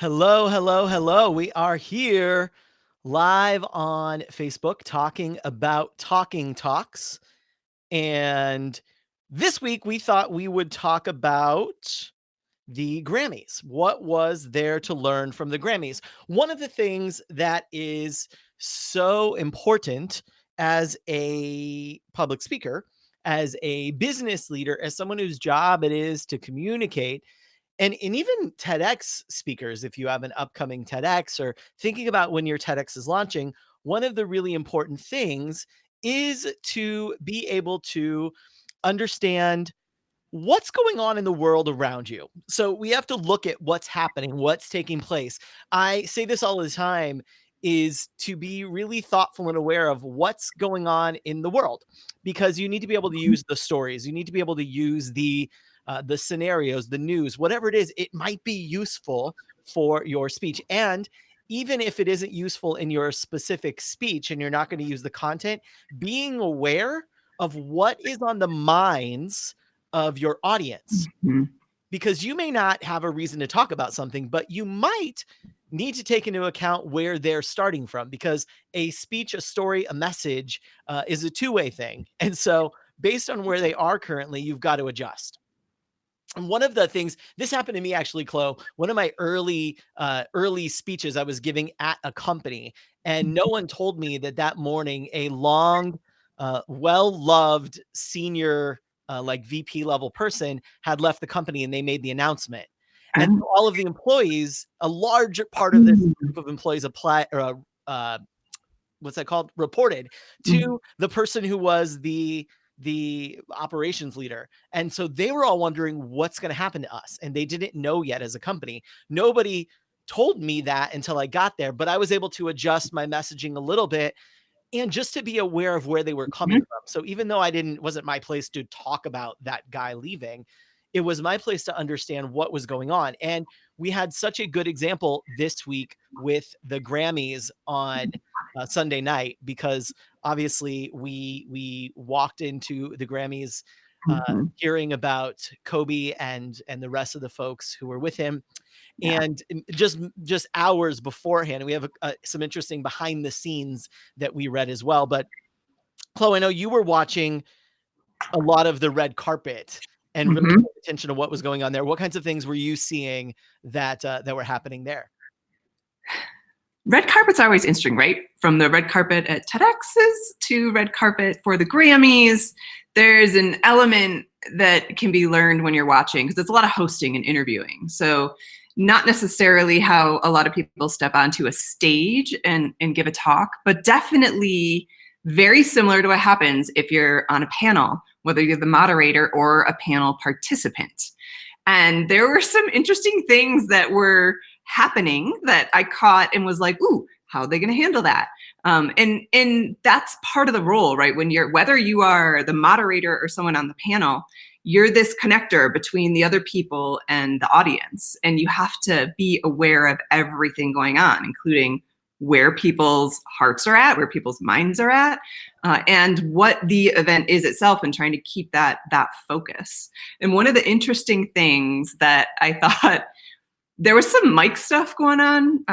Hello, hello, hello. We are here live on Facebook talking about Talking Talks. And this week we thought we would talk about the Grammys. What was there to learn from the Grammys? One of the things that is so important as a public speaker, as a business leader, as someone whose job it is to communicate, and even TEDx speakers, if you have an upcoming TEDx or thinking about when your TEDx is launching, one of the really important things is to be able to understand what's going on in the world around you. So we have to look at what's happening, what's taking place. I say this all the time is to be really thoughtful and aware of what's going on in the world, because you need to be able to use the stories. You need to be able to use the scenarios, the news, whatever it is. It might be useful for your speech. And even if it isn't useful in your specific speech and you're not going to use the content, being aware of what is on the minds of your audience, Mhm. because you may not have a reason to talk about something, but you might need to take into account where they're starting from, because a speech, a story, a message is a two-way thing. And so based on where they are currently, you've got to adjust. And one of the things, this happened to me actually, Chloe, one of my early speeches I was giving at a company, and no one told me that that morning a long, well-loved senior, like VP level person had left the company, and they made the announcement. And And so all of the employees, a large part of this mm, group of employees apply, or what's that called? Reported mm, to the person who was the operations leader. And so they were all wondering what's going to happen to us. And they didn't know yet as a company. Nobody told me that until I got there, but I was able to adjust my messaging a little bit and just to be aware of where they were coming mhm. from. So even though I didn't, wasn't my place to talk about that guy leaving, it was my place to understand what was going on. And we had such a good example this week with the Grammys on Sunday night, because obviously we walked into the Grammys Mhm. hearing about Kobe and the rest of the folks who were with him, Yeah. and just hours beforehand, we have some interesting behind the scenes that we read as well. But Chloe, I know you were watching a lot of the red carpet and really Mhm. paying attention to what was going on there. What kinds of things were you seeing that were happening there? Red carpet's always interesting, right? From the red carpet at TEDx's to red carpet for the Grammys, there's an element that can be learned when you're watching, because it's a lot of hosting and interviewing. So not necessarily how a lot of people step onto a stage and give a talk, but definitely very similar to what happens if you're on a panel, whether you're the moderator or a panel participant. And there were some interesting things that were happening that I caught and was like, ooh, how are they going to handle that? And that's part of the role, right? When you're, whether you are the moderator or someone on the panel, you're this connector between the other people and the audience. And you have to be aware of everything going on, including where people's hearts are at, where people's minds are at, and what the event is itself, and trying to keep that focus. And one of the interesting things that I thought, there was some mic stuff going on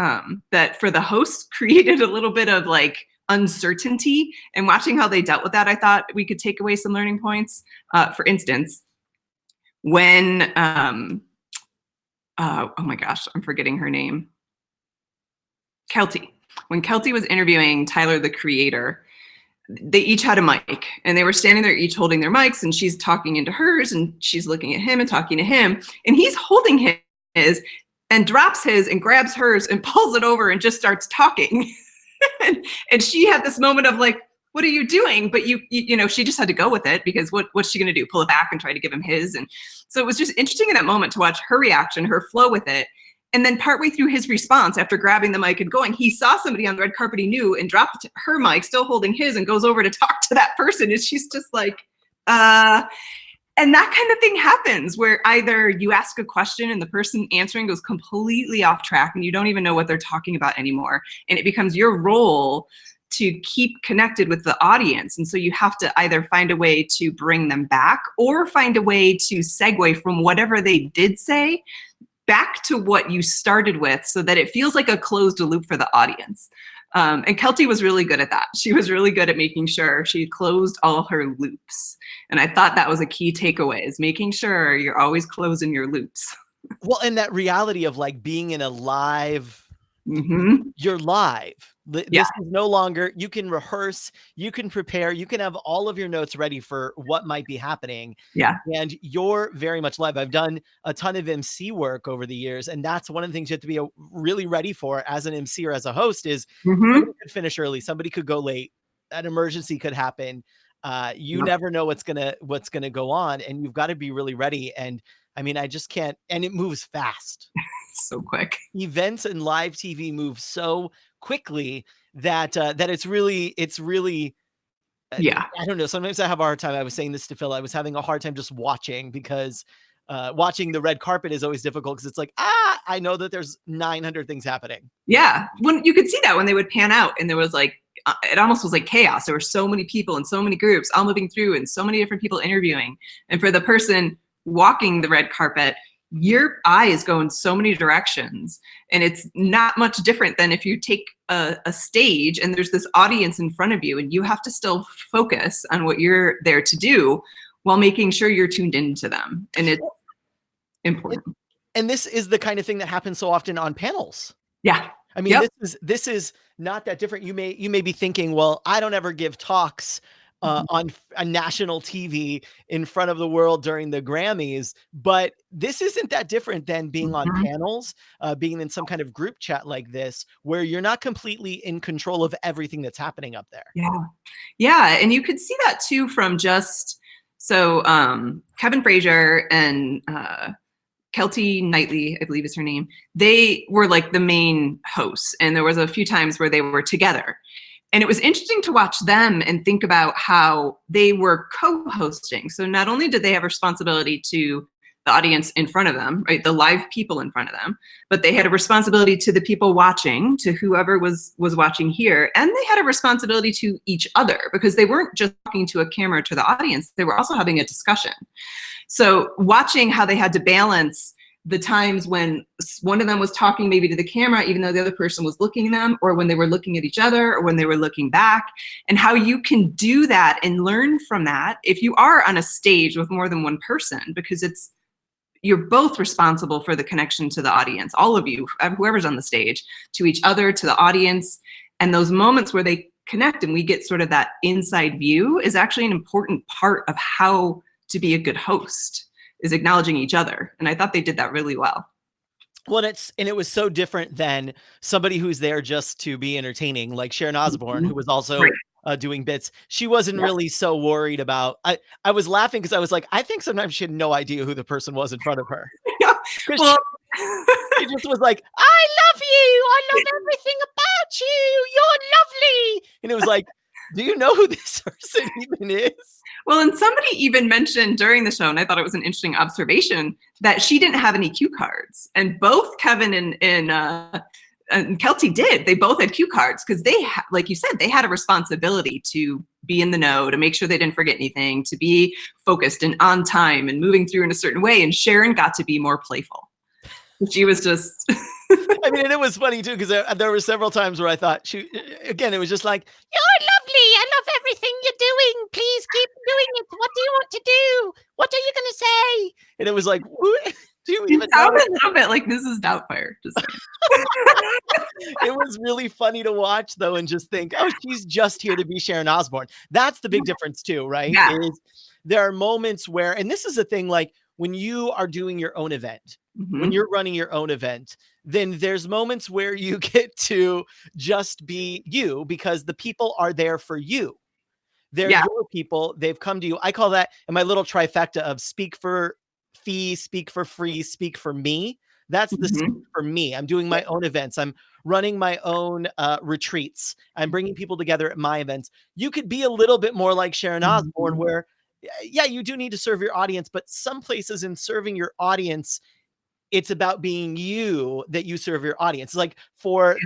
that for the host created a little bit of like uncertainty. And watching how they dealt with that, I thought we could take away some learning points. For instance, when oh my gosh, I'm forgetting her name. Kelty. When Kelty was interviewing Tyler, the Creator, they each had a mic and they were standing there each holding their mics, and she's talking into hers and she's looking at him and talking to him, and he's holding his and drops his and grabs hers and pulls it over and just starts talking. and she had this moment of like, what are you doing? But you know, she just had to go with it, because what's she going to do? Pull it back and try to give him his? And so it was just interesting in that moment to watch her reaction, her flow with it. And then partway through his response, after grabbing the mic and going, he saw somebody on the red carpet he knew and dropped her mic, still holding his, and goes over to talk to that person. And she's just like, and that kind of thing happens where either you ask a question and the person answering goes completely off track and you don't even know what they're talking about anymore. And it becomes your role to keep connected with the audience. And so you have to either find a way to bring them back or find a way to segue from whatever they did say back to what you started with so that it feels like a closed loop for the audience. And Kelty was really good at that. She was really good at making sure she closed all her loops. And I thought that was a key takeaway, is making sure you're always closing your loops. Well, and that reality of like being in a live, Mm-hmm. you're live. Yeah. This is no longer, you can rehearse, you can prepare, you can have all of your notes ready for what might be happening. Yeah. And you're very much live. I've done a ton of MC work over the years. And that's one of the things you have to be really ready for as an MC or as a host is Mm-hmm. somebody could finish early, somebody could go late, an emergency could happen. You Yep. never know what's gonna go on, and you've got to be really ready. And I mean, I just can't, and it moves fast. So quick. Events and live TV move so quickly that that it's really Yeah. I don't know. Sometimes I have a hard time. I was saying this to Phil. I was having a hard time just watching because watching the red carpet is always difficult because it's like, I know that there's 900 things happening. Yeah. When you could see that when they would pan out and there was like, it almost was like chaos. There were so many people and so many groups all moving through and so many different people interviewing. And for the person walking the red carpet, your eye is going so many directions. And it's not much different than if you take a stage and there's this audience in front of you and you have to still focus on what you're there to do while making sure you're tuned into them. And it's important. And this is the kind of thing that happens so often on panels. Yeah. I mean, Yep. this is not that different. You may be thinking, well, I don't ever give talks on a national TV in front of the world during the Grammys, but this isn't that different than being on Mhm. panels, being in some kind of group chat like this, where you're not completely in control of everything that's happening up there. Yeah. Yeah. And you could see that too from just so Kevin Frazier and Kelty Knightley, I believe is her name, they were like the main hosts. And there was a few times where they were together. And it was interesting to watch them and think about how they were co-hosting. So not only did they have responsibility to the audience in front of them, right, the live people in front of them, but they had a responsibility to the people watching, to whoever was watching here, and they had a responsibility to each other because they weren't just talking to a camera to the audience, they were also having a discussion. So watching how they had to balance the times when one of them was talking maybe to the camera, even though the other person was looking at them, or when they were looking at each other, or when they were looking back, and how you can do that and learn from that if you are on a stage with more than one person, because you're both responsible for the connection to the audience, all of you, whoever's on the stage, to each other, to the audience. And those moments where they connect and we get sort of that inside view is actually an important part of how to be a good host, is acknowledging each other. And I thought they did that really well. Well, it was so different than somebody who's there just to be entertaining, like Sharon Osbourne, who was also Right. doing bits. She wasn't Yeah. really so worried about. I was laughing because I was like, I think sometimes she had no idea who the person was in front of her. Yeah. Because Well, she just was like, I love you. I love everything about you. You're lovely. And it was like, do you know who this person even is? well, and somebody even mentioned during the show, and I thought it was an interesting observation, that she didn't have any cue cards. And both Kevin and Kelty did. They both had cue cards because like you said, they had a responsibility to be in the know, to make sure they didn't forget anything, to be focused and on time and moving through in a certain way. And Sharon got to be more playful. She was just I mean, and it was funny too because there were several times where I thought again, it was just like, you're lovely. I love everything you're doing. Please keep doing it. What do you want to do? What are you going to say? And it was like, do you even know? sounded a little bit like Mrs. Doubtfire. Just It was really funny to watch though, and just think, oh, she's just here to be Sharon Osbourne. That's the big difference too, right? Yeah. Is there are moments where, and this is the thing, like when you are doing your own event, when you're running your own event, then there's moments where you get to just be you because the people are there for you. They're your people. They've come to you. I call that in my little trifecta of speak for fee, speak for free, speak for me. That's the speak for me. I'm doing my own events. I'm running my own retreats. I'm bringing people together at my events. You could be a little bit more like Sharon Osbourne, where, yeah, you do need to serve your audience, but some places in serving your audience, it's about being you, that you serve your audience. Like for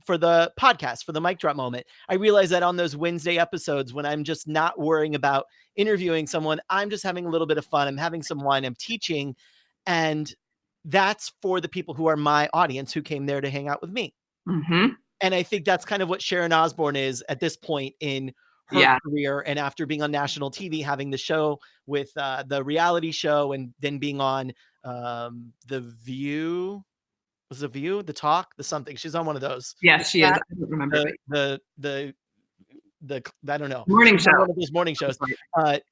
the podcast, for the mic drop moment, I realize that on those Wednesday episodes, when I'm just not worrying about interviewing someone, I'm just having a little bit of fun. I'm having some wine, I'm teaching. And that's for the people who are my audience who came there to hang out with me. Mm-hmm. And I think that's kind of what Sharon Osbourne is at this point in her Yeah. career. And after being on national TV, having the show with the reality show, and then being on The View, was The View, The Talk, the something. She's on one of those. Yes, she is. That, I don't remember, but the I don't know. morning She's on show. one of those morning shows.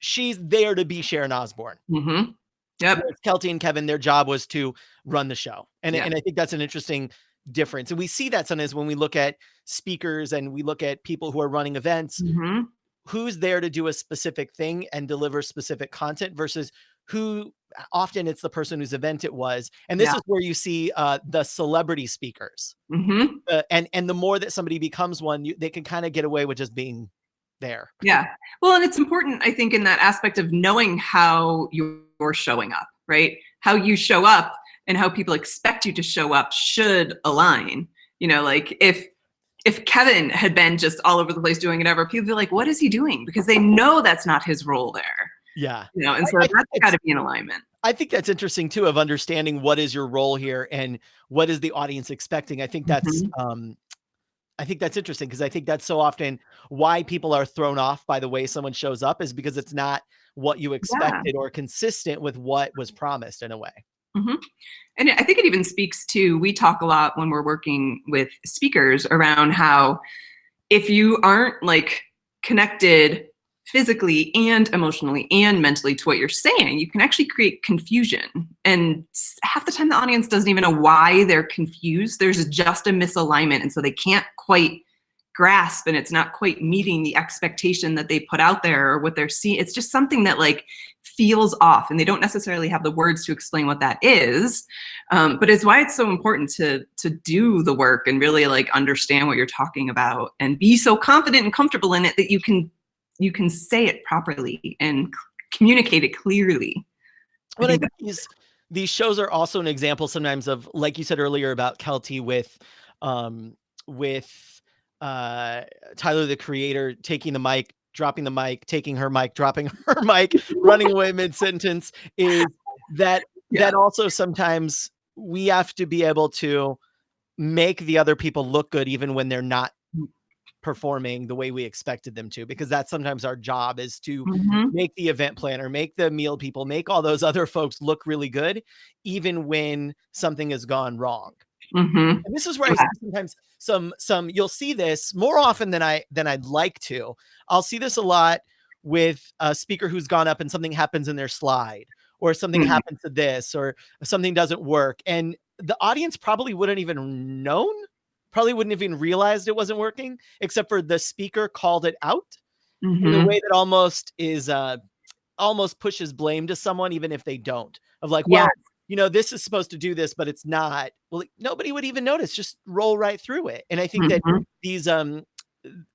She's there to be Sharon Osbourne. Mm-hmm. Yep. Whereas Kelty and Kevin, their job was to run the show. And Yeah. I think that's an interesting difference. And we see that sometimes when we look at speakers and we look at people who are running events, Mm-hmm. who's there to do a specific thing and deliver specific content versus who often it's the person whose event it was. And this Yeah. is where you see the celebrity speakers. Mm-hmm. And the more that somebody becomes one, they can kind of get away with just being there. Yeah. Well, and it's important, I think, in that aspect of knowing how you're showing up, right? How you show up and how people expect you to show up should align. You know, like if Kevin had been just all over the place doing whatever, people would be like, what is he doing? Because they know that's not his role there. Yeah. You know, and so that's got to be in alignment. I think that's interesting too, of understanding what is your role here and what is the audience expecting. I think that's interesting, because I think that's so often why people are thrown off by the way someone shows up, is because it's not what you expected or consistent with what was promised in a way. Mm-hmm. And I think it even speaks to, we talk a lot when we're working with speakers around how if you aren't like connected physically and emotionally and mentally to what you're saying, you can actually create confusion. And half the time the audience doesn't even know why they're confused. There's just a misalignment. And so they can't quite grasp, and it's not quite meeting the expectation that they put out there or what they're seeing. It's just something that like feels off, and they don't necessarily have the words to explain what that is. But it's why it's so important to do the work and really like understand what you're talking about and be so confident and comfortable in it that you can say it properly and communicate it clearly. Well, I think these shows are also an example sometimes of, like you said earlier about Kelty with Tyler, the Creator, taking the mic, dropping the mic, taking her mic, dropping her mic, running away mid-sentence, is that also sometimes we have to be able to make the other people look good even when they're not performing the way we expected them to, because that's sometimes our job, is to make the event planner, make the meal people, make all those other folks look really good, even when something has gone wrong. And this is where I see sometimes some you'll see this more often than I'd like to. I'll see this a lot with a speaker who's gone up and something happens in their slide, or something happens to this, or something doesn't work, and the audience probably wouldn't even known, probably wouldn't have even realized it wasn't working, except for the speaker called it out in a way that almost pushes blame to someone, even if they don't, of like, well, this is supposed to do this, but it's not. Well, nobody would even notice. Just roll right through it. And I think that these,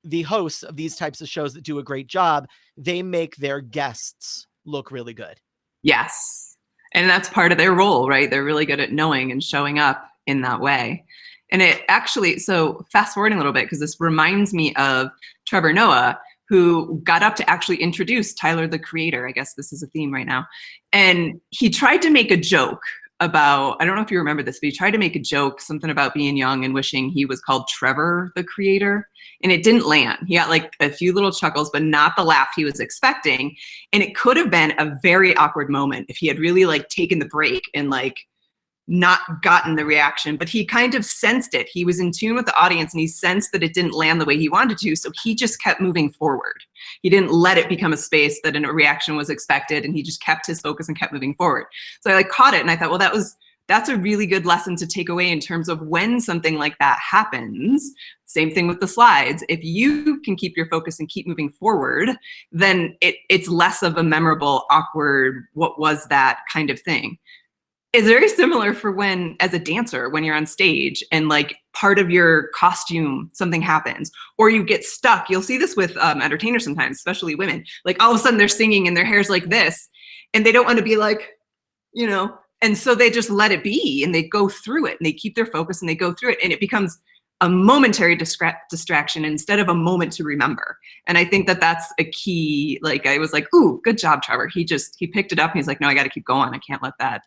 the hosts of these types of shows that do a great job, they make their guests look really good. Yes. And that's part of their role, right? They're really good at knowing and showing up in that way. And it actually, so fast forwarding a little bit, because this reminds me of Trevor Noah, who got up to actually introduce Tyler, the Creator. I guess this is a theme right now. And he tried to make a joke about, I don't know if you remember this, but he tried to make a joke, something about being young and wishing he was called Trevor, the Creator. And it didn't land. He got like a few little chuckles, but not the laugh he was expecting. And it could have been a very awkward moment if he had really like taken the break and like not gotten the reaction, but he kind of sensed it. He was in tune with the audience, and he sensed that it didn't land the way he wanted to. So he just kept moving forward. He didn't let it become a space that a reaction was expected, and he just kept his focus and kept moving forward. So I like caught it, and I thought, well, that's a really good lesson to take away in terms of when something like that happens. Same thing with the slides. If you can keep your focus and keep moving forward, then it's less of a memorable, awkward, what was that kind of thing. It's very similar for when, as a dancer, when you're on stage and like part of your costume, something happens, or you get stuck. You'll see this with entertainers sometimes, especially women. Like all of a sudden they're singing and their hair's like this, and they don't want to be like, and so they just let it be, and they go through it, and they keep their focus, and they go through it, and it becomes a momentary distraction instead of a moment to remember. And I think that that's a key. Like I was like, ooh, good job, Trevor. He picked it up, and he's like, no, I got to keep going. I can't let that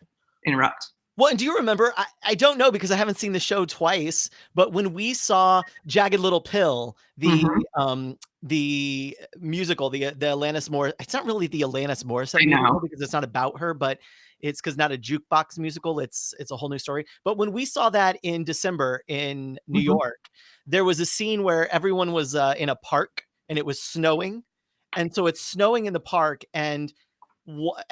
interrupt. Well, and do you remember? I don't know because I haven't seen the show twice, but when we saw Jagged Little Pill, Mhm. the musical, the Alanis Morris, it's not really the Alanis Morissette I musical know. because it's not about her, but it's because not a jukebox musical. It's a whole new story. But when we saw that in December in New Mhm. York, there was a scene where everyone was in a park and it was snowing, and so it's snowing in the park and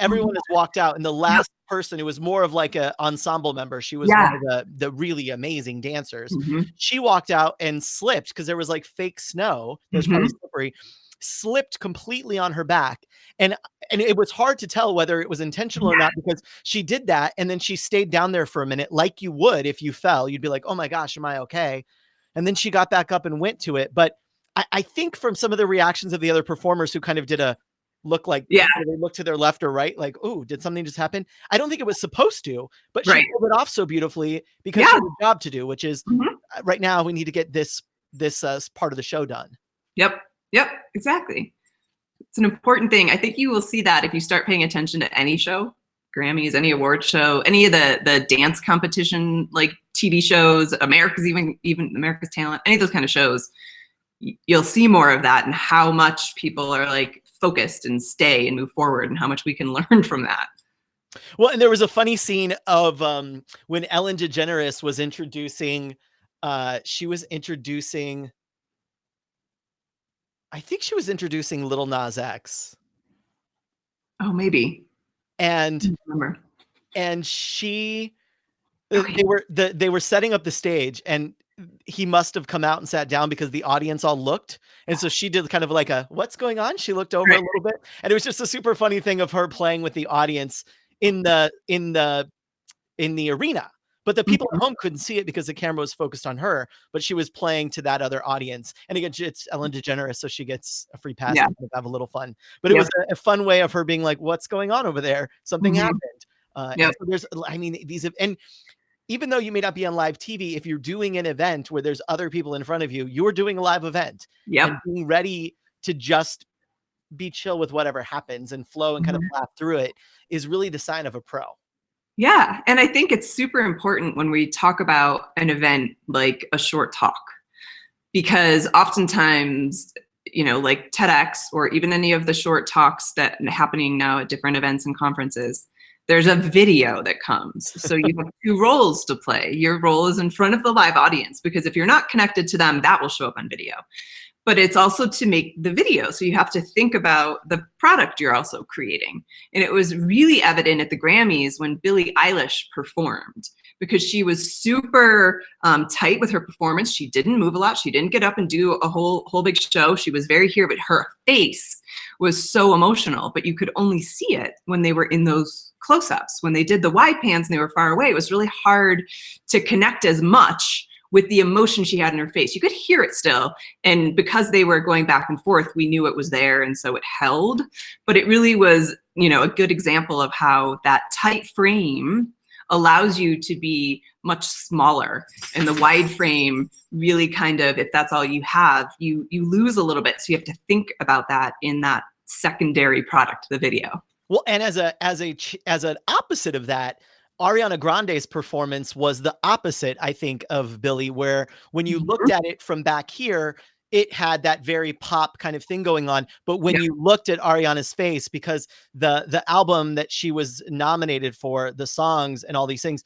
everyone Mhm. has walked out, and the Yep. last person who was more of like a ensemble member, she was one Yeah. of the really amazing dancers. Mhm. She walked out and slipped because there was like fake snow that was probably Mhm. slippery, slipped completely on her back, and and it was hard to tell whether it was intentional or Yeah. not because she did that and then she stayed down there for a minute like you would if you fell. You'd be like, oh my gosh, am I okay? And then she got back up and went to it. But I think from some of the reactions of the other performers who kind of did a look like Yeah. they look to their left or right, like, "Ooh, did something just happen?" I don't think it was supposed to, but she Right. pulled it off so beautifully because she Yeah. had a job to do, which is Mhm. right now we need to get this part of the show done. Yep. Yep. Exactly. It's an important thing. I think you will see that if you start paying attention to any show, Grammys, any award show, any of the dance competition like TV shows, even America's Talent, any of those kind of shows, you'll see more of that and how much people are like focused and stay and move forward and how much we can learn from that. Well, and there was a funny scene of when Ellen DeGeneres was introducing she was introducing I think she was introducing Little Nas X. Oh, maybe. I And don't remember. and she Okay. they were setting up the stage and he must have come out and sat down because the audience all looked. And so she did kind of like a what's going on? She looked over a Right. little bit and it was just a super funny thing of her playing with the audience in the arena. But the people Mhm. at home couldn't see it because the camera was focused on her, but she was playing to that other audience. And again, it's Ellen DeGeneres, so she gets a free pass Yeah. to kind of have a little fun. But it was Yep. a fun way of her being like, "What's going on over there? Something Mhm. happened." And Yep. so there's, I mean, these and even though you may not be on live TV, if you're doing an event where there's other people in front of you, you're doing a live event and Yep. being ready to just be chill with whatever happens and flow and kind of Mhm. laugh through it is really the sign of a pro. Yeah, and I think it's super important when we talk about an event like a short talk, because oftentimes, like TEDx or even any of the short talks that are happening now at different events and conferences, there's a video that comes. So you have two roles to play. Your role is in front of the live audience because if you're not connected to them, that will show up on video. But it's also to make the video. So you have to think about the product you're also creating. And it was really evident at the Grammys when Billie Eilish performed because she was super tight with her performance. She didn't move a lot. She didn't get up and do a whole big show. She was very here, but her face was so emotional. But you could only see it when they were in those close-ups. When they did the wide pans and they were far away, it was really hard to connect as much with the emotion she had in her face. You could hear it still. And because they were going back and forth, we knew it was there. And so it held. But it really was, a good example of how that tight frame allows you to be much smaller. And the wide frame really kind of, if that's all you have, you lose a little bit. So you have to think about that in that secondary product, the video. Well, and as an opposite of that, Ariana Grande's performance was the opposite, I think, of Billie, where when you looked Mhm. at it from back here, it had that very pop kind of thing going on. But when Yeah. you looked at Ariana's face, because the album that she was nominated for, the songs and all these things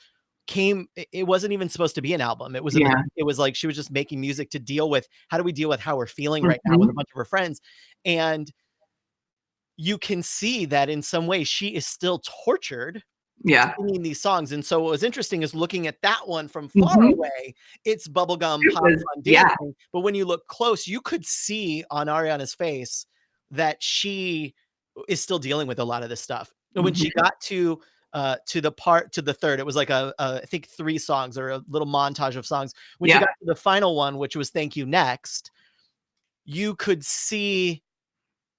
it wasn't even supposed to be an album. It was a Yeah. it was like she was just making music to deal with how do we deal with how we're feeling right now with a Mhm. bunch of her friends. And you can see that in some ways she is still tortured Yeah. singing these songs, and so what was interesting is looking at that one from far Mhm. away, it's bubblegum It pop was, fun yeah. dancing, but when you look close, you could see on Ariana's face that she is still dealing with a lot of this stuff, and when she Mhm. got to the third, it was like I think 3 songs or a little montage of songs. When she Yeah. got to the final one, which was "Thank You Next," you could see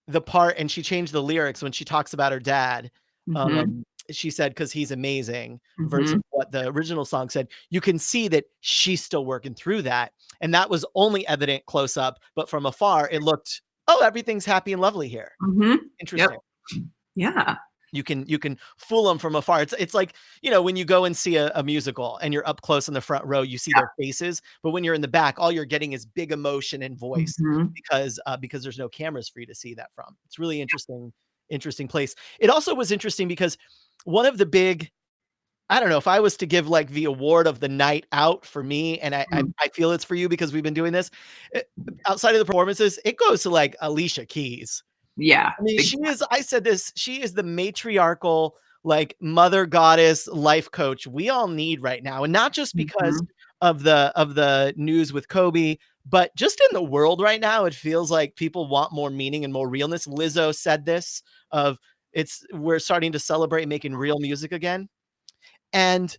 the part and she changed the lyrics when she talks about her dad. Mhm. She said, "'Cause he's amazing," versus Mhm. what the original song said. You can see that she's still working through that, and that was only evident close up, but from afar, it looked, "Oh, everything's happy and lovely here." Mhm. Yep. Interesting. Yeah. You can fool them from afar. It's like, when you go and see a musical and you're up close in the front row, you see their faces, but when you're in the back, all you're getting is big emotion and voice Mhm. because there's no cameras for you to see that from. It's really interesting place. It also was interesting because one of the big, I don't know if I was to give like the award of the night out for me, and I I, Mm. I feel it's for you because we've been doing this. eh, Outside of the performances, it goes to like Alicia Keys. Yeah, I mean, big I said this, she is the matriarchal, like mother goddess life coach we all need right now. And not just because Mhm. of the news with Kobe, but just in the world right now, it feels like people want more meaning and more realness. Lizzo said this of we're starting to celebrate making real music again. And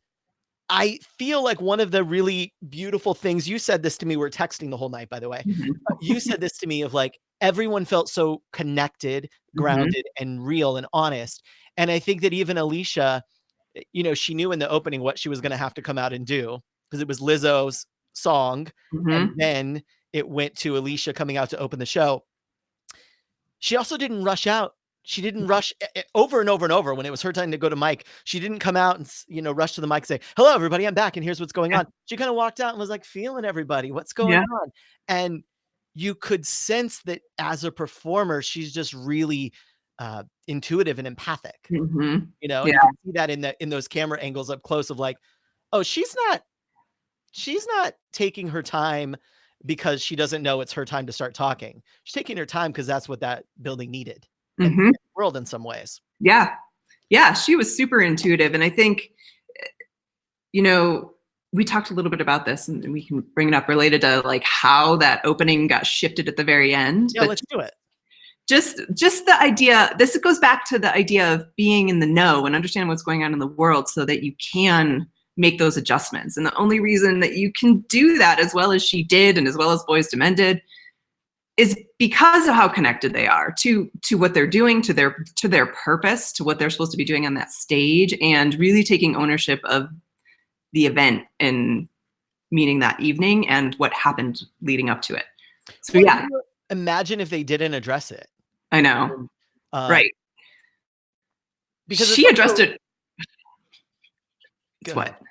I feel like one of the really beautiful things you said this to me, we're texting the whole night, by the way. Mhm. You said this to me of like, everyone felt so connected, Mhm. grounded, and real and honest. And I think that even Alicia, she knew in the opening what she was going to have to come out and do because it was Lizzo's song. And Mhm. then it went to Alicia coming out to open the show. She also didn't rush out. She didn't rush over and over and over when it was her time to go to mic. She didn't come out and, rush to the mic and say, "Hello, everybody, I'm back, and here's what's going Yeah. on." She kind of walked out and was like feeling everybody. What's going Yeah. on? And you could sense that as a performer, she's just really intuitive and empathic, Mhm. and Yeah. you can see that in those camera angles up close of like, oh, she's not taking her time because she doesn't know it's her time to start talking. She's taking her time because that's what that building needed and Mhm. the world in some ways. Yeah. Yeah, she was super intuitive, and I think, you know, we talked a little bit about this, and we can bring it up related to, like, how that opening got shifted at the very end, Yeah, but let's do it. just the idea, this goes back to the idea of being in the know and understanding what's going on in the world so that you can make those adjustments. And the only reason that you can do that as well as she did and as well as Boys to Men did is because of how connected they are to what they're doing, to their purpose, to what they're supposed to be doing on that stage, and really taking ownership of the event and meaning that evening and what happened leading up to it. So Well, yeah, imagine if they didn't address it. I know. And, uh, Right. because it's She addressed also it. go It's ahead. what?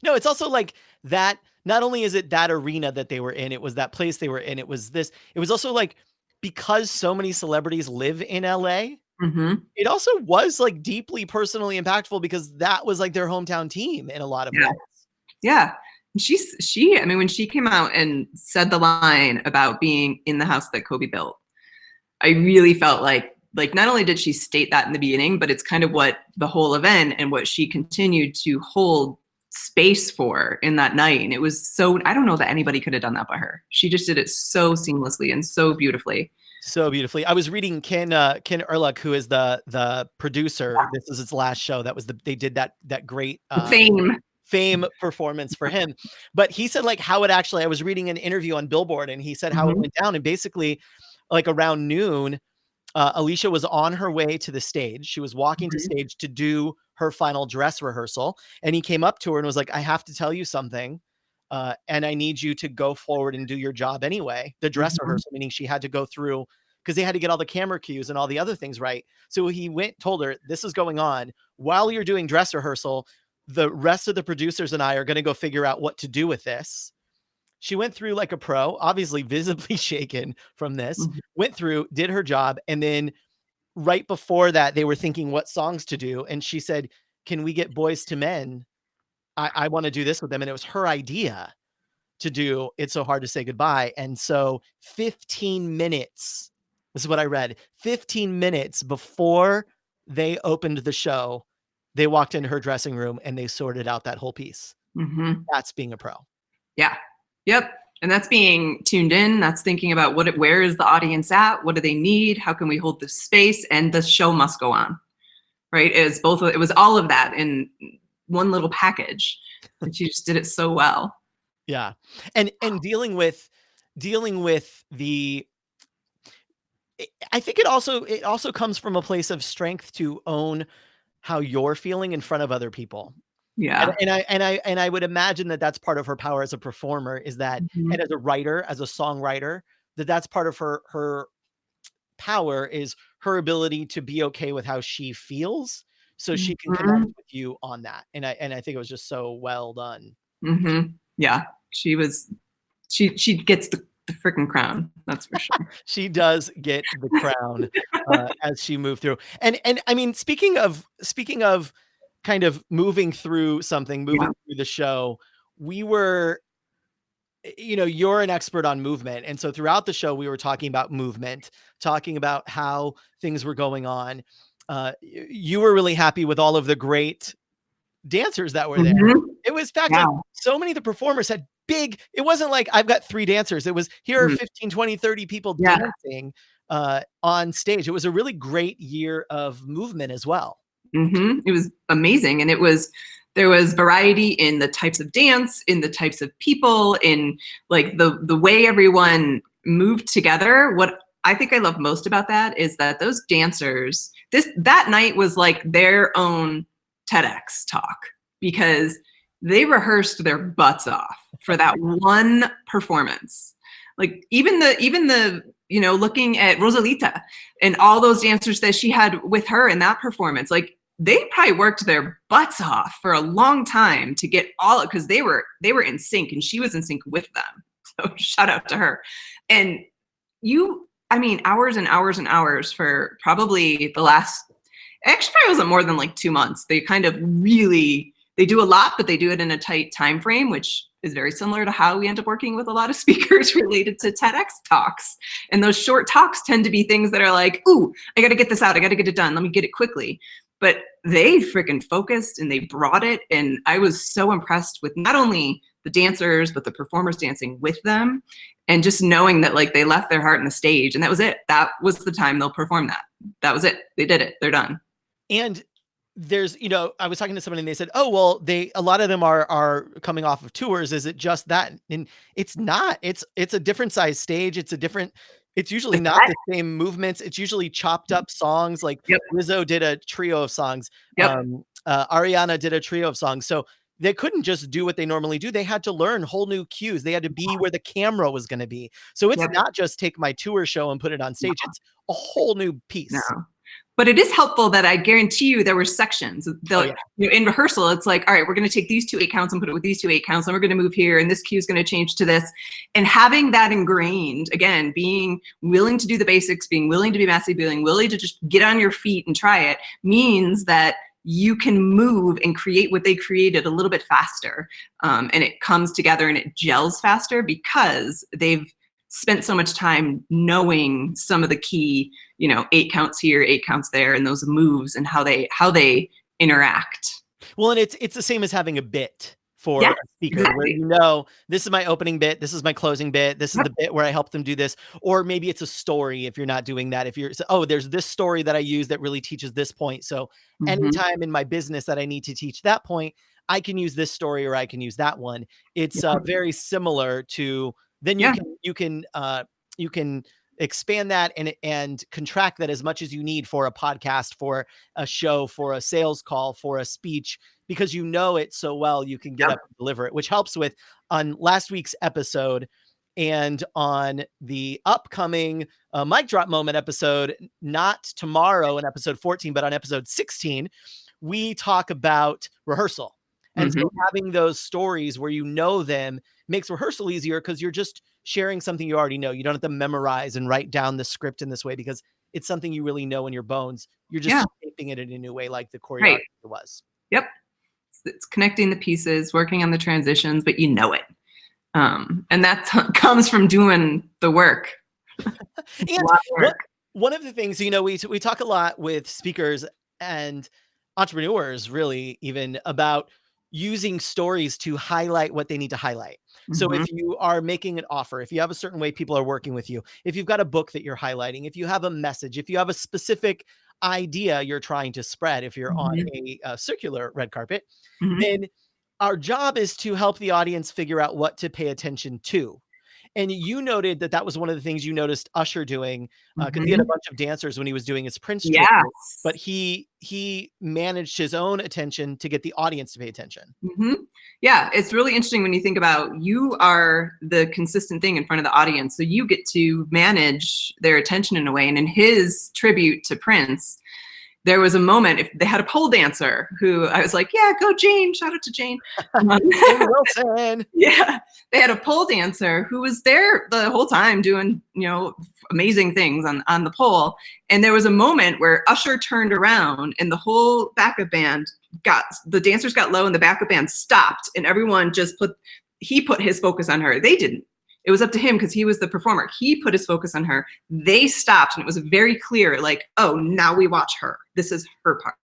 No, it's also like that. Not only is it that arena that they were in, it was that place they were in. It was this. It was also like because so many celebrities live in LA. Mhm. It also was like deeply personally impactful because that was like their hometown team in a lot of Yeah. ways. Yeah. I mean, when she came out and said the line about being in the house that Kobe built, I really felt like not only did she state that in the beginning, but it's kind of what the whole event and what she continued to hold space for in that night. And it was so, I don't know that anybody could have done that but her. She just did it so seamlessly and so beautifully. So beautifully. I was reading Ken Ehrlich, who is the producer. This is his last show. They did that great Fame. fame performance for him. But he said like how it actually, I was reading an interview on Billboard and he said how it Mhm. went down. And basically, like around noon, Alicia was on her way to the stage. She was walking to Mhm. stage to do her final dress rehearsal. And he came up to her and was like, I have to tell you something. And I need you to go forward and do your job anyway. The dress Mhm. rehearsal, meaning she had to go through because they had to get all the camera cues and all the other things right. So he went, told her, this is going on while you're doing dress rehearsal. The rest of the producers and I are going to go figure out what to do with this. She went through like a pro, obviously visibly shaken from this, Mhm. went through, did her job. And then right before that, they were thinking what songs to do. And she said, can we get Boys to Men? I want to do this with them. And it was her idea to do It's So Hard to Say Goodbye. And so 15 minutes, this is what I read, 15 minutes before they opened the show, they walked into her dressing room and they sorted out that whole piece. Mhm. That's being a pro. Yeah. Yep. And that's being tuned in. That's thinking about where is the audience at? What do they need? How can we hold this space? And the show must go on. Right. It was all of that in one little package. And she just did it so well. Yeah. And dealing with the I think it also comes from a place of strength to own how you're feeling in front of other people. And Yeah. and I and I and I would imagine that that's part of her power as a performer is that and Mhm. as a writer, as a songwriter, that's part of her power is her ability to be okay with how she feels so she can connect Mhm. with you on that. And I think it was just so well done. Mhm. Yeah, she gets the freaking crown. That's for sure. She does get the crown as she moved through. And I mean, speaking of kind of moving through something, Yeah. moving through the show, we were you're an expert on movement. And so throughout the show, we were talking about movement, talking about how things were going on. You were really happy with all of the great dancers that were there. Mhm. It was fact like Yeah. so many of the performers had it wasn't like I've got 3 dancers. It was here are Mhm. 15, 20, 30 people Yeah. dancing on stage. It was a really great year of movement as well. It was amazing, and there was variety in the types of dance, in the types of people, in like the way everyone moved together. What I think I love most about that is that those dancers, that night was like their own TEDx talk because they rehearsed their butts off for that one performance. Like even the looking at Rosalita and all those dancers that she had with her in that performance, like they probably worked their butts off for a long time to get all because they were in sync and she was in sync with them. So shout out to her. And I mean, hours and hours and hours for probably the last, actually probably wasn't more than like 2 months. They kind of really, they do a lot, but they do it in a tight time frame, which is very similar to how we end up working with a lot of speakers related to TEDx talks. And those short talks tend to be things that are like, ooh, I got to get this out. I got to get it done. Let me get it quickly. But they freaking focused and they brought it. And I was so impressed with not only the dancers, but the performers dancing with them. And just knowing that like they left their heart on the stage and that was it. That was the time they'll perform that. That was it. They did it. They're done. And there's, I was talking to somebody and they said, "Oh, well, a lot of them are coming off of tours. Is it just that?" And it's not. It's a different size stage. It's usually Like not that. the same movements. It's usually chopped up songs. Like Yep. Lizzo did a trio of songs. Yep. Ariana did a trio of songs. So they couldn't just do what they normally do. They had to learn whole new cues. They had to be where the camera was going to be. So it's Yep. not just take my tour show and put it on stage. It's a whole new No. piece. But it is helpful that I guarantee you there were sections. Oh, yeah. In rehearsal, it's like, all right, we're going to take these 2 8 counts and put it with these 2 8 counts, and we're going to move here, and this cue is going to change to this. And having that ingrained, again, being willing to do the basics, being willing to be messy, being willing to just get on your feet and try it, means that you can move and create what they created a little bit faster. And it comes together and it gels faster because they've spent so much time knowing some of the key 8 counts here, 8 counts there, and those moves and how they interact. Well, and it's the same as having a bit for Yeah, a speaker where exactly. this is my opening bit, this is my closing bit, this is Yep. the bit where I help them do this, or maybe it's a story if you're not doing that. If you're oh, there's this story that I use that really teaches this point. So Mhm. anytime in my business that I need to teach that point, I can use this story or I can use that one. It's Yeah. very similar to then Yeah. you can expand that and contract that as much as you need for a podcast, for a show, for a sales call, for a speech, because you know it so well, you can get Yep. up and deliver it, which helps with on last week's episode and on the upcoming mic drop moment episode, not tomorrow in episode 14, but on episode 16, we talk about rehearsal. And so Mhm. having those stories where you know them makes rehearsal easier because you're just sharing something you already know. You don't have to memorize and write down the script in this way because it's something you really know in your bones. You're Yeah. just shaping it in a new way, like the choreographer Right. was. Yep. It's connecting the pieces, working on the transitions, but you know it. And that comes from doing the work. It's a And lot of what work. one of the things, we talk a lot with speakers and entrepreneurs, really, even about using stories to highlight what they need to highlight. So if Mhm. you are making an offer, if you have a certain way people are working with you, if you've got a book that you're highlighting, if you have a message, if you have a specific idea you're trying to spread, if you're on Mhm. a circular red carpet, Mhm. then our job is to help the audience figure out what to pay attention to. And you noted that that was one of the things you noticed Usher doing, because he had a Mhm. bunch of dancers when he was doing his Prince tribute, but Yes. he managed his own attention to get the audience to pay attention. Mhm. Yeah, it's really interesting when you think about you are the consistent thing in front of the audience, so you get to manage their attention in a way. And in his tribute to Prince, there was a moment, if they had a pole dancer who I was like, "Yeah, go Jane, shout out to Jane." Um, Jane Wilson. yeah, they had a pole dancer who was there the whole time doing, amazing things on the pole. And there was a moment where Usher turned around and the whole backup band the dancers got low and the backup band stopped and everyone just he put his focus on her. They didn't. It was up to him because he was the performer. He put his focus on her. They stopped and it was very clear, like, oh, now we watch her. This is her part.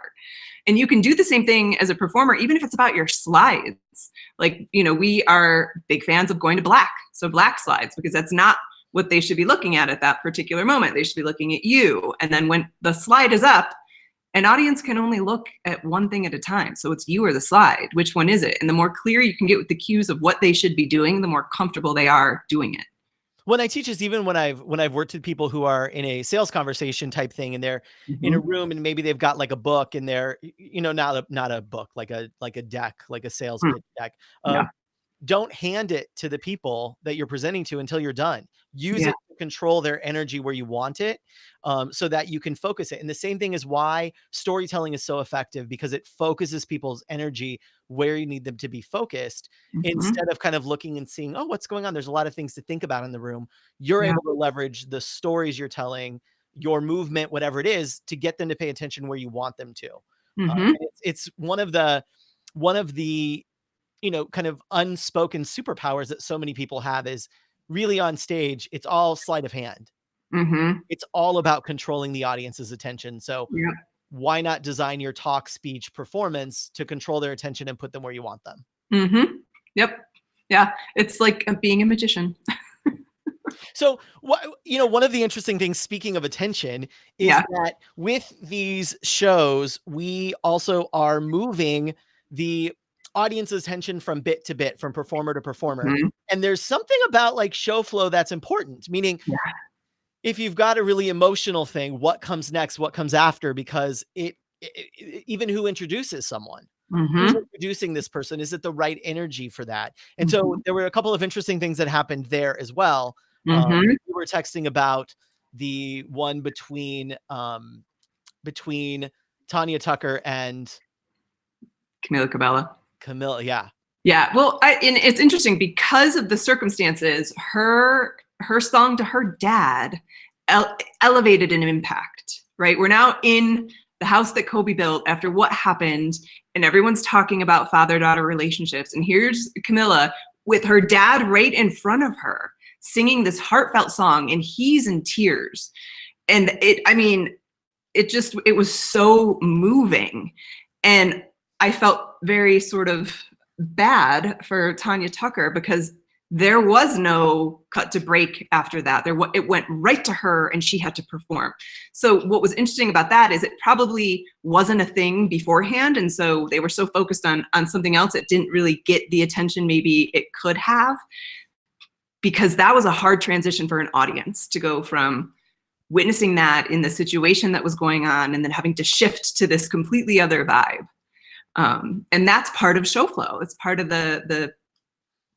And you can do the same thing as a performer, even if it's about your slides. Like, we are big fans of going to black. So black slides, because that's not what they should be looking at that particular moment. They should be looking at you. And then when the slide is up, an audience can only look at one thing at a time. So it's you or the slide. Which one is it? And the more clear you can get with the cues of what they should be doing, the more comfortable they are doing it. When I teach this, even when I've worked with people who are in a sales conversation type thing, and they're in a Mhm. room, and maybe they've got like a book, and they're, not a book, like a deck, like a sales Mm. pitch deck. Yeah. Don't hand it to the people that you're presenting to until you're done. Use Yeah. it to control their energy where you want it, so that you can focus it. And the same thing is why storytelling is so effective, because it focuses people's energy where you need them to be focused, Mhm. instead of kind of looking and seeing, oh, what's going on? There's a lot of things to think about in the room. You're Yeah. able to leverage the stories you're telling, your movement, whatever it is, to get them to pay attention where you want them to. Mhm. And it's one of the kind of unspoken superpowers that so many people have is really on stage. It's all sleight of hand. Mhm. It's all about controlling the audience's attention. So Yeah. why not design your talk, speech, performance to control their attention and put them where you want them? Mhm. Yep. Yeah. It's like being a magician. So, one of the interesting things, speaking of attention, is Yeah. that with these shows, we also are moving the audience's attention from bit to bit, from performer to performer. Mhm. And there's something about like show flow that's important, meaning Yeah. if you've got a really emotional thing, what comes next, what comes after, because even who introduces someone, who's Mhm. introducing this person, is it the right energy for that? And so Mhm. there were a couple of interesting things that happened there as well. Mhm. We were texting about the one between Tanya Tucker and Camila Cabello. Camilla. Yeah. Yeah. Well, and it's interesting because of the circumstances. Her song to her dad elevated an impact. Right. We're now in the house that Kobe built after what happened, and everyone's talking about father-daughter relationships. And here's Camilla with her dad right in front of her, singing this heartfelt song, and he's in tears. And I mean, it was so moving. And I felt very sort of bad for Tanya Tucker because there was no cut to break after that. It went right to her and she had to perform. So what was interesting about that is it probably wasn't a thing beforehand. And so they were so focused on something else, it didn't really get the attention maybe it could have, because that was a hard transition for an audience to go from witnessing that in the situation that was going on and then having to shift to this completely other vibe. And that's part of show flow. It's part of the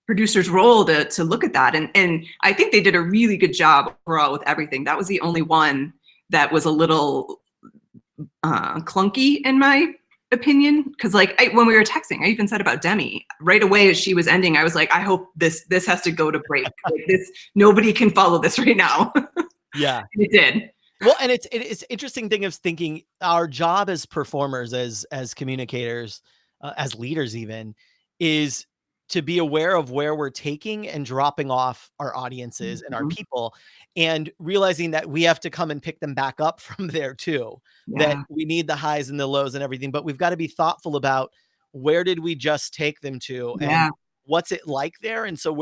producer's role to look at that. And I think they did a really good job overall with everything. That was the only one that was a little clunky in my opinion. Because when we were texting, I even said about Demi right away as she was ending, I was like, I hope this has to go to break. Like this, nobody can follow this right now. Yeah. It did. Well, and it's interesting thing of thinking our job as performers, as communicators, as leaders even, is to be aware of where we're taking and dropping off our audiences and our Mhm. people, and realizing that we have to come and pick them back up from there too. That Yeah. we need the highs and the lows and everything, but we've got to be thoughtful about where did we just take them to, and Yeah. what's it like there, and so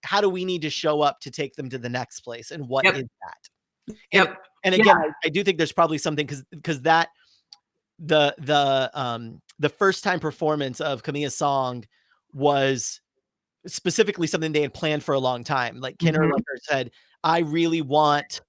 how do we need to show up to take them to the next place, and what Yep. is that? And Yep. and Yeah. again, I do think there's probably something because that the first time performance of Camilla's song was specifically something they had planned for a long time. Like Kenner Mhm. Lecker said, I really want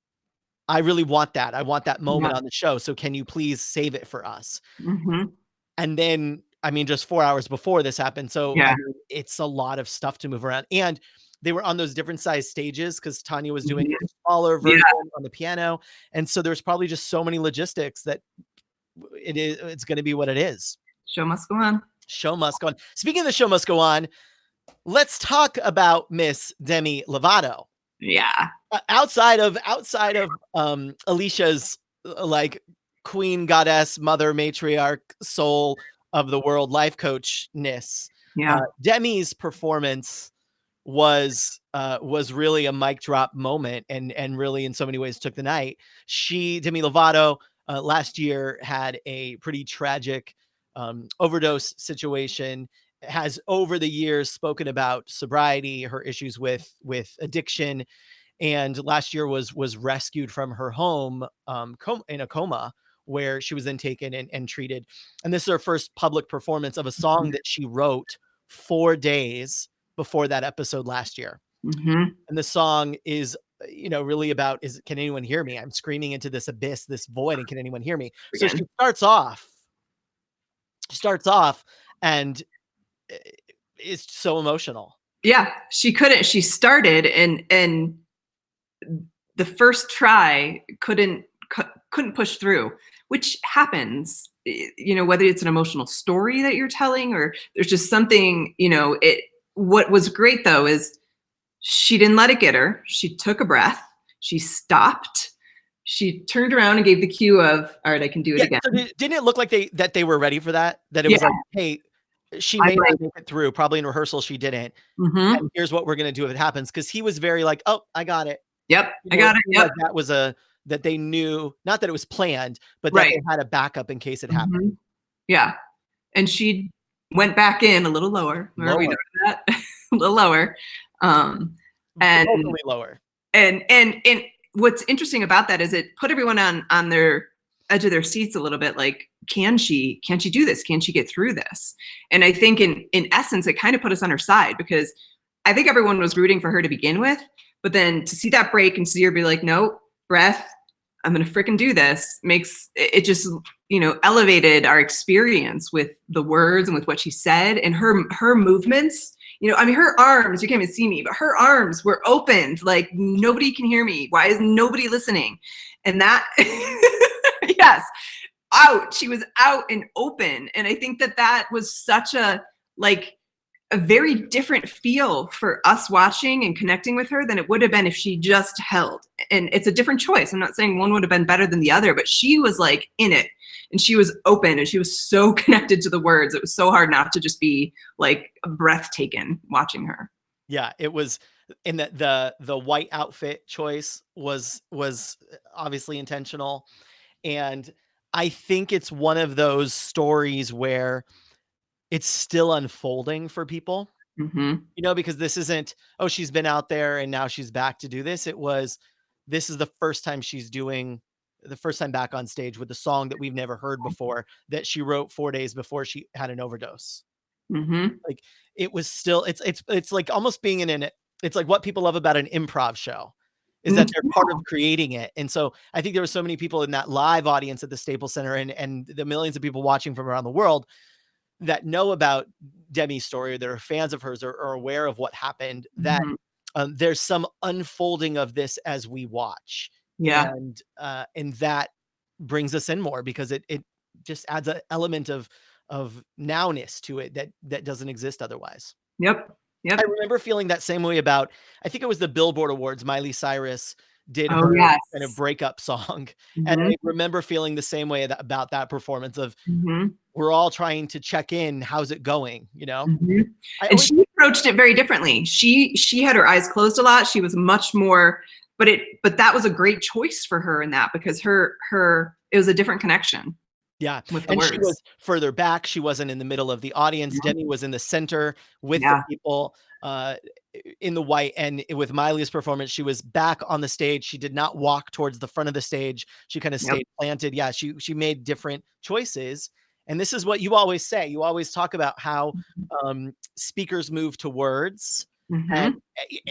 that. I want that Yeah. moment on the show. So can you please save it for us? Mhm. And then, I mean, just 4 hours before this happened. So, I Yeah. mean, it's a lot of stuff to move around. And they were on those different size stages because Tanya was doing a Mhm. smaller Yeah. version on the piano. And so there's probably just so many logistics that it's going to be what it is. Show must go on. Show must go on. Speaking of the show must go on, let's talk about Miss Demi Lovato. Yeah. Outside of Alicia's like queen goddess mother matriarch soul of the world life coachness, Yeah. Demi's performance was really a mic drop moment and really in so many ways took the night. Demi Lovato, last year had a pretty tragic overdose situation, has over the years spoken about sobriety, her issues with addiction, and last year was rescued from her home in a coma where she was then taken and treated. And this is her first public performance of a song Mhm. that she wrote 4 days before that episode last year. Mhm. And the song is, really about, can anyone hear me? I'm screaming into this abyss, this void, and can anyone hear me? So Again. she starts off and it's so emotional. Yeah, she couldn't. She started and the first try couldn't push through, which happens. Whether it's an emotional story that you're telling or there's just something. What was great though is she didn't let it get her. She took a breath. She stopped. She turned around and gave the cue of, all right, I can do it Yeah, again. so didn't it look like they were ready for that? That it Yeah, was like, "Hey, she I'm may like, not make it through, probably in rehearsal she didn't, mm-hmm. and here's what we're gonna do if it happens." Because he was very like, "Oh, I got it." Yep, I It got it. seemed Yep, like that they knew, not that it was planned, but that right. they had a backup in case it happened. Hmm. Yeah. And she went back in a little lower. Remember we Lower, noted that? A little lower. Um, and vocally lower. and what's interesting about that is it put everyone on their edge of their seats a little bit, like, can she do this? Can she get through this? And I think in essence, it kind of put us on her side because I think everyone was rooting for her to begin with, but then to see that break and see her be like, no, breath, I'm gonna freaking do this, makes it just elevated our experience with the words and with what she said and her movements. I mean, her arms, you can't even see me, but her arms were opened like nobody can hear me. Why is nobody listening? And that, yes, out. She was out and open. And I think that was such like, a very different feel for us watching and connecting with her than it would have been if she just held. And it's a different choice. I'm not saying one would have been better than the other, but she was like in it and she was open and she was so connected to the words. It was so hard not to just be like breathtaking watching her. Yeah, it was, and the white outfit choice was obviously intentional, and I think it's one of those stories where it's still unfolding for people. Mm-hmm. Because this isn't, "Oh, she's been out there and now she's back to do this." This is the first time back on stage with a song that we've never heard before that she wrote 4 days before she had an overdose. Mm-hmm. Like, it was still it's like almost being in an it's like what people love about an improv show is that they're part of creating it. And so I think there were so many people in that live audience at the Staples Center and the millions of people watching from around the world that know about Demi's story, or that are fans of hers, or are aware of what happened, that Mm-hmm. there's some unfolding of this as we watch. Yeah. And that brings us in more because it just adds an element of nowness to it that doesn't exist otherwise. Yep. I Yep. remember feeling that same way about, I think it was the Billboard Awards. Miley Cyrus did Oh her kind of yes. breakup song. And Mm-hmm. I remember feeling the same way about that performance of, Mm-hmm. we're all trying to check in. How's it going? Mm-hmm. I And always, she approached it very differently. She had her eyes closed a lot. She was much more, but that was a great choice for her in that because her it was a different connection yeah. with the And she was words. further back. She wasn't in the middle of the audience. Yeah. Demi was in the center with the Yeah. people in the white. And with Miley's performance, she was back on the stage. She did not walk towards the front of the stage. She kind of Yep. stayed planted. Yeah. She made different choices. And this is what you always say. You always talk about how speakers move to words. Mm-hmm.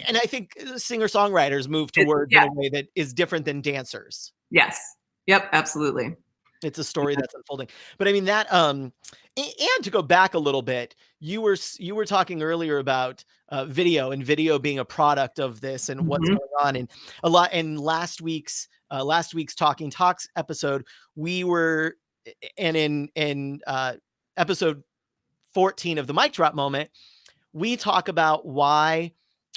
And I think singer-songwriters move to words in a way that is different than dancers. Yes. Yep, absolutely. It's a story that's unfolding. But I mean that and to go back a little bit, you were talking earlier about video and video being a product of this and what's going on. And a lot in last week's Talking Talks episode, we were and in episode 14 of the mic drop moment, we talk about why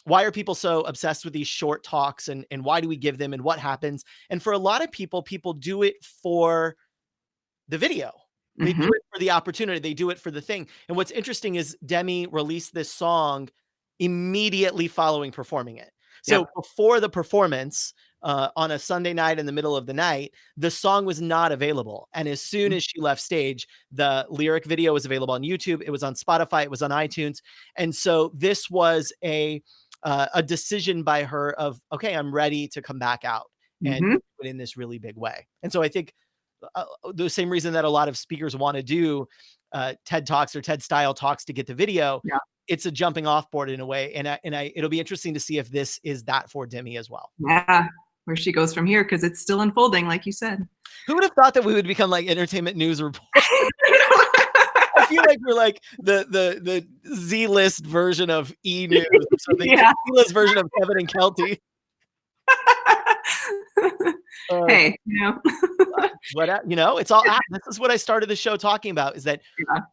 are people so obsessed with these short talks, and why do we give them, and what happens. And for a lot of people do it for the video. They do it for the opportunity. They do it for the thing. And what's interesting is Demi released this song immediately following performing it. So before the performance, on a Sunday night in the middle of the night, the song was not available. And as soon as she left stage, the lyric video was available on YouTube. It was on Spotify. It was on iTunes. And so this was a decision by her of, okay, I'm ready to come back out and do it in this really big way. And so I think the same reason that a lot of speakers want to do TED Talks or TED style talks to get the video, it's a jumping off board in a way. And it'll be interesting to see if this is that for Demi as well. Yeah, where she goes from here, because it's still unfolding, like you said. Who would have thought that we would become like entertainment news reporters? I feel like we're like the Z-list version of E! News or something. The Z-list version of Kevin and Kelty. Hey, it's all this is what I started the show talking about, is that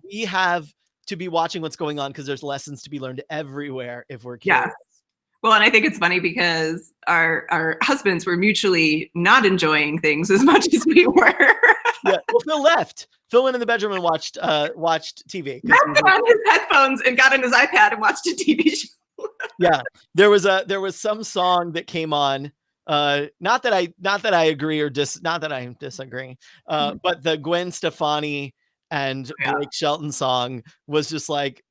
we have to be watching what's going on, because there's lessons to be learned everywhere if we're curious. Yeah. Well, and I think it's funny because our husbands were mutually not enjoying things as much as we were. Well, Phil left. Phil went in the bedroom and watched TV. Matt put on his headphones and got on his iPad and watched a TV show. There was some song that came on. Not that I agree or not that I'm disagreeing. But the Gwen Stefani and Blake Shelton song was just like,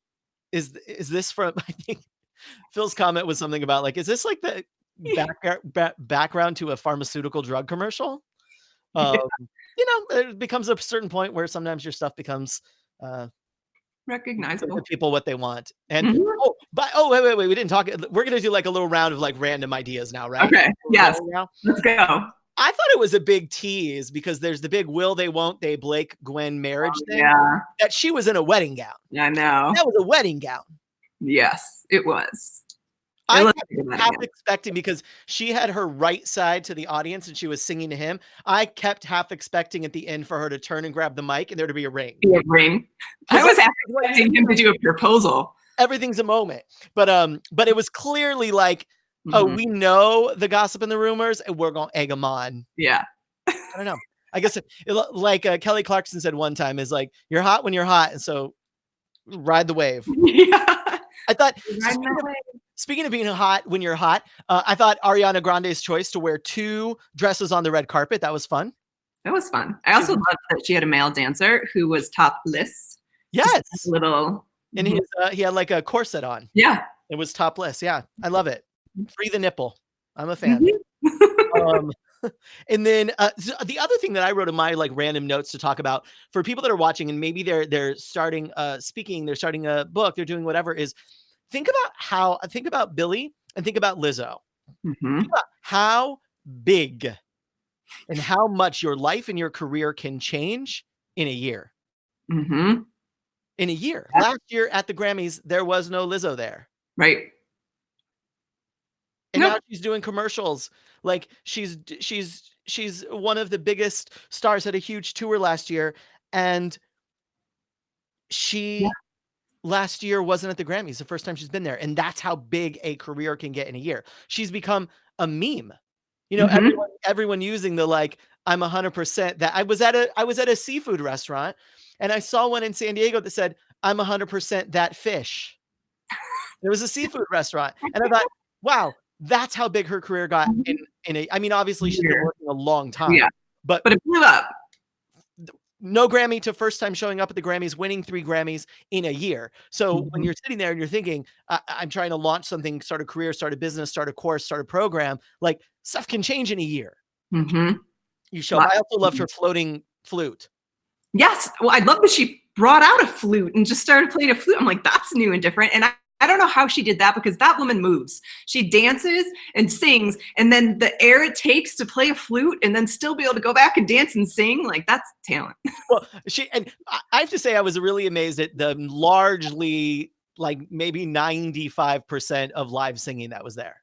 is this from? I think Phil's comment was something about like, is this like the background to a pharmaceutical drug commercial? It becomes a certain point where sometimes your stuff becomes recognizable. People what they want. And wait, we didn't talk. We're gonna do like a little round of like random ideas now, right? Okay. Yes. Let's go. I thought it was a big tease because there's the big will they won't they Blake Gwen marriage thing. That she was in a wedding gown. I know. That was a wedding gown. Yes, it was. I kept half expecting, because she had her right side to the audience and she was singing to him. I kept half expecting at the end for her to turn and grab the mic and there to be a ring. I was expecting him to do a proposal. Everything's a moment. But it was clearly like, oh, we know the gossip and the rumors and we're going to egg them on. Yeah. I don't know. I guess like Kelly Clarkson said one time, is like, you're hot when you're hot. And so ride the wave. Yeah. I thought, speaking of being hot when you're hot, I thought Ariana Grande's choice to wear 2 dresses on the red carpet, that was fun. That was fun. I also loved that she had a male dancer who was topless. Yes. And he had like a corset on. Yeah. It was topless. Yeah. I love it. Free the nipple. I'm a fan. And then the other thing that I wrote in my like random notes to talk about for people that are watching and maybe they're starting speaking, they're starting a book, they're doing whatever, is think about Billie and think about Lizzo. Think about how big and how much your life and your career can change in a year. In a year. Last year at the Grammys, there was no Lizzo there. Right. And now she's doing commercials. Like she's one of the biggest stars, had a huge tour last year. And she last year wasn't at the Grammys, the first time she's been there. And that's how big a career can get in a year. She's become a meme. Everyone using the like, I'm 100% that. I was at a seafood restaurant and I saw one in San Diego that said, I'm 100% that fish. There was a seafood restaurant. And I thought, wow, that's how big her career got I mean, obviously she's been working a long time. Yeah. But it blew up. No Grammy to first time showing up at the Grammys, winning 3 Grammys in a year. So when you're sitting there and you're thinking, I'm trying to launch something, start a career, start a business, start a course, start a program, like stuff can change in a year. You show. I also loved her floating flute. Yes. Well, I love that she brought out a flute and just started playing a flute. I'm like, that's new and different. And I don't know how she did that because that woman moves. She dances and sings, and then the air it takes to play a flute and then still be able to go back and dance and sing, like that's talent. Well, I have to say I was really amazed at the largely, like, maybe 95% of live singing that was there.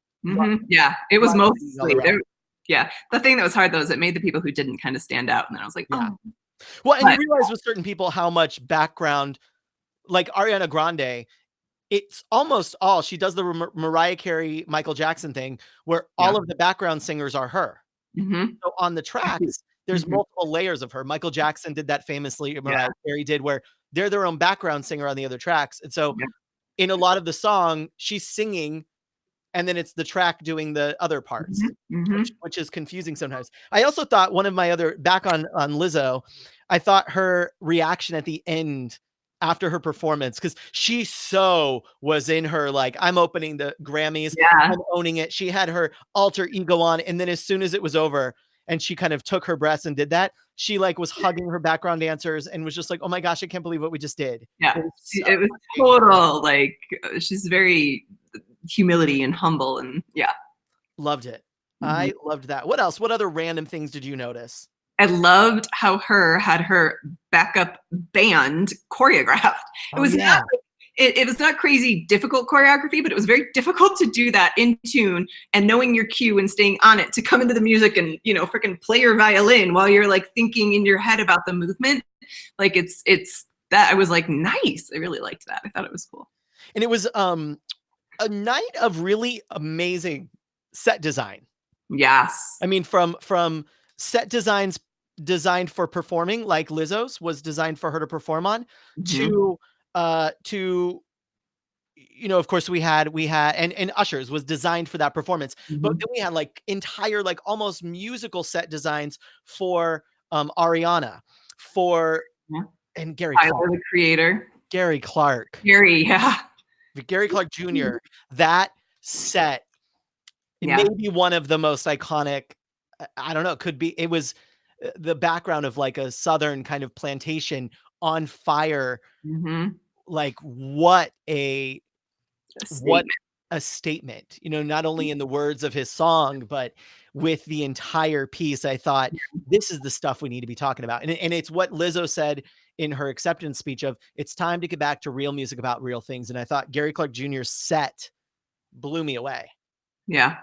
Yeah, it was Live singing all mostly around. there. Yeah, the thing that was hard though is it made the people who didn't kind of stand out, and then I was like, Yeah. oh, Well, and you but realize with certain people how much background, like Ariana Grande, it's almost all she does the Mariah Carey, Michael Jackson thing where yeah. all of the background singers are her. hmm So on the tracks, there's hmm multiple layers of her. Michael Jackson did that famously, Yeah, Mariah Carey did, where they're their own background singer on the other tracks. And so yeah. in a lot of the song, she's singing and then it's the track doing the other parts, hmm which is confusing sometimes. I also thought one of my other back on Lizzo, I thought her reaction at the end after her performance, because she so was in her like, I'm opening the Grammys, Yeah, I'm owning it. She had her alter ego on, and then as soon as it was over and she kind of took her breaths and did that, she like was hugging her background dancers and was just like, oh my gosh, I can't believe what we just did. yeah. It was so It was amazing. total like she's very humility and humble, and yeah. Loved it. Mhm. I loved that. What else? What other random things did you notice? I loved how her had her backup band choreographed. It Oh was not yeah. it was not crazy difficult choreography, but it was very difficult to do that in tune and knowing your cue and staying on it to come into the music and freaking play your violin while you're like thinking in your head about the movement. Like it's that I was like, nice. I really liked that. I thought it was cool. And it was a night of really amazing set design. Yes. I mean, from set designs designed for performing, like Lizzo's was designed for her to perform on, hmm to of course we had and Usher's was designed for that performance. But hmm then we had like entire like almost musical set designs for Ariana, for Yeah. and Gary Clark. Tyler the creator. Gary Clark. Gary, yeah. Gary Clark Jr. That set, it may Yeah. be one of the most iconic. I don't know. It could be. It was the background of like a southern kind of plantation on fire. hmm Like A what statement. a statement. Not only in the words of his song, but with the entire piece. I thought this is the stuff we need to be talking about, and it's what Lizzo said in her acceptance speech of it's time to get back to real music about real things. And I thought Gary Clark Jr.'s set blew me away. Yeah.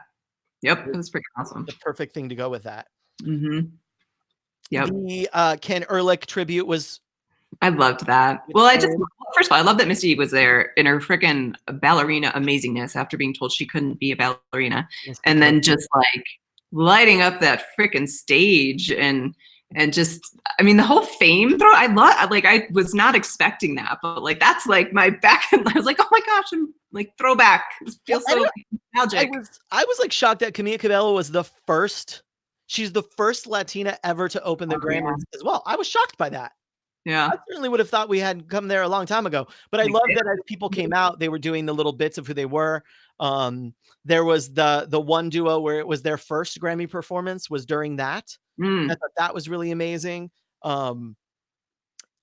Yep. It It was was pretty awesome. the perfect thing to go with that. hmm Yep. The Ken Ehrlich tribute was I loved that. Well, insane. first of all, I love that Misty was there in her freaking ballerina amazingness after being told she couldn't be a ballerina. Misty And then Copeland. just like lighting up that freaking stage and just, I mean, the whole fame throw, like, I was not expecting that, but like, that's like my back. And I was like, oh my gosh, I'm like throwback. It Well, feels I so don't I nostalgic. was I was like shocked that Camila Cabello was she's the first Latina ever to open the Oh, yeah. Grammys as well. I was shocked by that. Yeah. I certainly would have thought we had come there a long time ago, but I Like, love that as people came out, they were doing the little bits of who they were. Um, there was the one duo where it was their first Grammy performance was during that. I mm, thought that was really amazing. Um,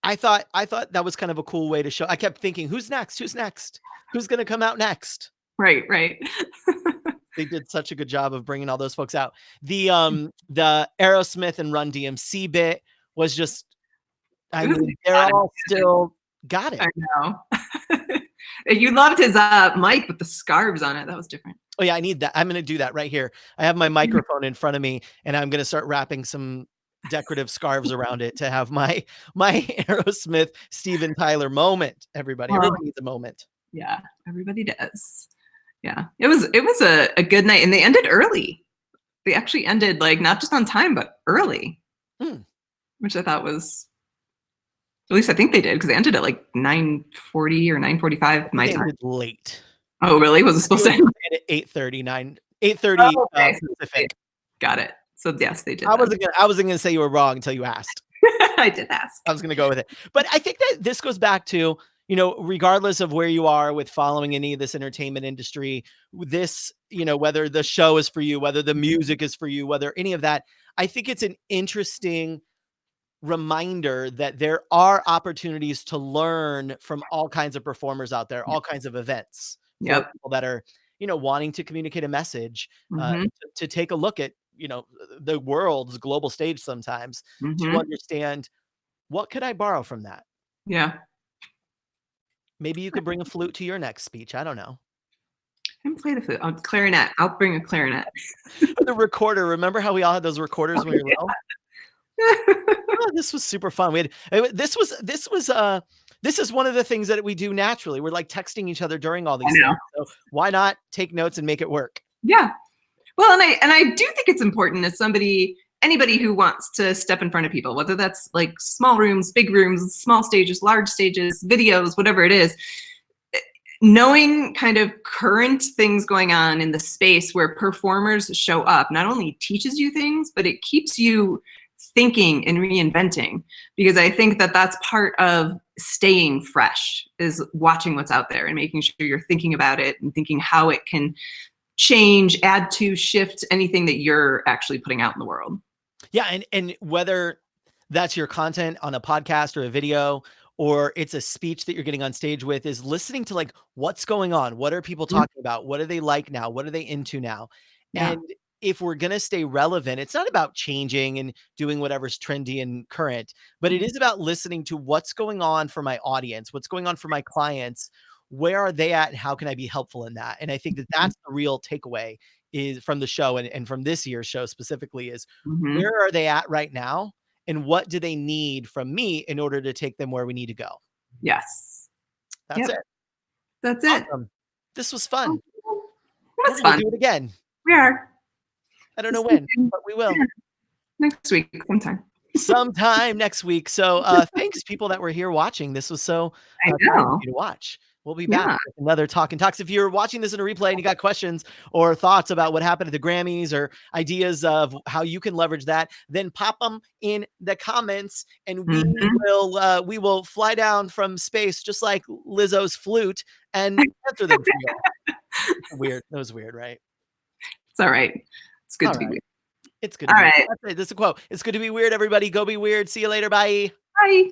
I thought that was kind of a cool way to show. I kept thinking, who's next? Who's next? Who's gonna come out next? right, right. They did such a good job of bringing all those folks out. The Aerosmith and Run DMC bit was just, I It was mean, they're exotic. all still got I it. know. You loved his mic with the scarves on it. That was different. Oh yeah, I need that. I'm gonna do that right here. I have my microphone in front of me, and I'm gonna start wrapping some decorative scarves around it to have my Aerosmith Steven Tyler moment. Everybody, Well, everybody needs a moment. yeah, everybody does. Yeah, it was a good night, and they ended early. They actually ended like not just on time, but early, Hmm. which I thought was at least I think they did because they ended at like 9:40 or I 9:45 think my they time. ended late. Oh, really? Was it I think supposed it to was end? at 8:30, 8:30 Oh, okay. So Pacific. got it. So yes, they did I then. wasn't gonna I wasn't gonna say you were wrong until you asked. I did ask. I was gonna go with it. But I think that this goes back to, regardless of where you are with following any of this entertainment industry, this, whether the show is for you, whether the music is for you, whether any of that, I think it's an interesting reminder that there are opportunities to learn from all kinds of performers out there, Yep. all kinds of events for Yep. people that are, wanting to communicate a message, Mhm. to take a look at, the world's global stage sometimes to Mhm. understand what could I borrow from that? Yeah. Maybe you could bring a flute to your next speech. I don't know. And play the flute. Oh, clarinet. I'll bring a clarinet. Or the recorder. Remember how we all had those recorders when we were Okay. little? Oh, this was super fun. We had this is one of the things that we do naturally. We're like texting each other during all I these things. know. So why not take notes and make it work? Yeah. Well, and I do think it's important as anybody who wants to step in front of people, whether that's like small rooms, big rooms, small stages, large stages, videos, whatever it is, knowing kind of current things going on in the space where performers show up not only teaches you things, but it keeps you thinking and reinventing, because I think that that's part of staying fresh, is watching what's out there and making sure you're thinking about it and thinking how it can change, add to, shift anything that you're actually putting out in the world. Yeah, and whether that's your content on a podcast or a video, or it's a speech that you're getting on stage with, is listening to like what's going on, what are people Mhm. talking about, what are they like now, what are they into now, Yeah. and if we're going to stay relevant, it's not about changing and doing whatever's trendy and current, but it Mhm. is about listening to what's going on for my audience, what's going on for my clients, where are they at, and how can I be helpful in that? And I think that that's the real takeaway is from the show, and from this year's show specifically, is Mhm. where are they at right now? And what do they need from me in order to take them where we need to go? Yes. That's it. Yep. That's it. Awesome. This was Oh, fun. We're that's gonna fun. do it again. We are. I don't know This when, weekend. but we will Yeah. Next week sometime. sometime next week. So, thanks people that were here watching. This was so I kind of know. you to watch. We'll be back Yeah. with another Talking Talks. If you're watching this in a replay and you got questions or thoughts about what happened at the Grammys or ideas of how you can leverage that, then pop them in the comments, and Mhm. we will fly down from space just like Lizzo's flute and answer them for you all. Weird. That was weird, right? It's all right. It's good All to be right. weird. It's good to All be. right. That's it. This is a quote. It's good to be weird, everybody. Go be weird. See you later. Bye. Bye.